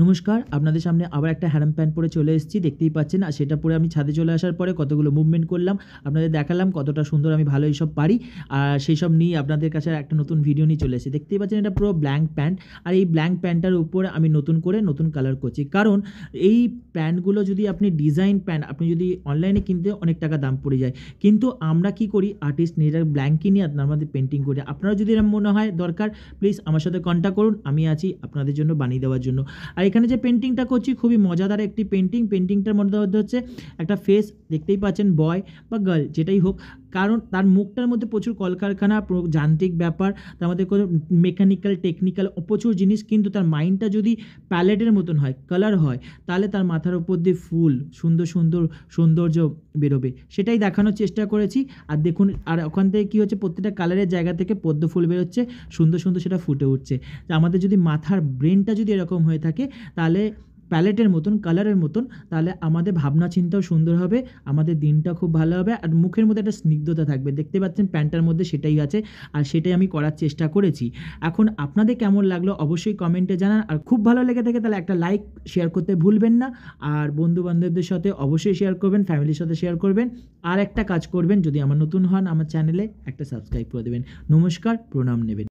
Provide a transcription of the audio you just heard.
নমস্কার, আপনাদের সামনে আবার একটা হ্যারাম প্যান্ট পরে চলে এসেছি, দেখতেই পাচ্ছেন। আর সেটা পরে আমি ছাদে চলে আসার পরে কতগুলো মুভমেন্ট করলাম, আপনাদের দেখালাম কতটা সুন্দর আমি ভালো এইসব পারি। আর সেই সব নিয়ে আপনাদের কাছে একটা নতুন ভিডিও নিয়ে চলে এসেছি। দেখতেই পাচ্ছেন এটা পুরো ব্ল্যাঙ্ক প্যান্ট। আর এই ব্ল্যাঙ্ক প্যান্টটার উপরে আমি নতুন করে নতুন কালার করছি, কারণ এই প্যান্টগুলো যদি আপনি ডিজাইন প্যান্ট আপনি যদি অনলাইনে কিনতে অনেক টাকা দাম পড়ে যায়, কিন্তু আমরা কি করি আর্টিস্ট নিজেরা ব্ল্যাঙ্কই নিয়ে আমাদের পেন্টিং করি। আপনারা যদি এরকম মনে হয় দরকার, প্লিজ আমার সাথে কন্ট্যাক্ট করুন, আমি আছি আপনাদের জন্য বানিয়ে দেওয়ার জন্য। আর এখানে যে পেন্টিংটা করছি খুবই মজাদার একটি পেন্টিংটার মধ্যে হচ্ছে একটা ফেস, দেখতেই পাচ্ছেন, বয় বা গার্ল যেটাই হোক, কারণ তার মুখটার মধ্যে প্রচুর কলকারখানা, যান্ত্রিক ব্যাপার, তার মধ্যে কোনো মেকানিক্যাল টেকনিক্যাল প্রচুর জিনিস, কিন্তু তার মাইন্ডটা যদি প্যালেটের মতন হয়, কালার হয়, তাহলে তার মাথার উপর দিয়ে ফুল সুন্দর সুন্দর সৌন্দর্য বেরোবে, সেটাই দেখানোর চেষ্টা করেছি। আর দেখুন, আর ওখান থেকে কী হচ্ছে, প্রত্যেকটা কালারের জায়গা থেকে পদ্ম ফুল বেরোচ্ছে, সুন্দর সুন্দর সেটা ফুটে উঠছে। আমাদের যদি মাথার ব্রেনটা যদি এরকম হয়ে থাকে, তাহলে প্যালেটের মতন, কালারের মতন, তাহলে আমাদের ভাবনা চিন্তাও সুন্দর হবে, আমাদের দিনটা খুব ভালো হবে, আর মুখের মধ্যে একটা স্নিগ্ধতা থাকবে। দেখতে পাচ্ছেন প্যান্টটার মধ্যে সেটাই আছে, আর সেটাই আমি করার চেষ্টা করেছি। এখন আপনাদের কেমন লাগলো অবশ্যই কমেন্টে জানান, আর খুব ভালো লেগে থাকে তাহলে একটা লাইক শেয়ার করতে ভুলবেন না, আর বন্ধু বান্ধবদের সাথে অবশ্যই শেয়ার করবেন, ফ্যামিলির সাথে শেয়ার করবেন। আর একটা কাজ করবেন, যদি আমার নতুন হন আমার চ্যানেলে একটা সাবস্ক্রাইব করে দেবেন। নমস্কার, প্রণাম নেবেন।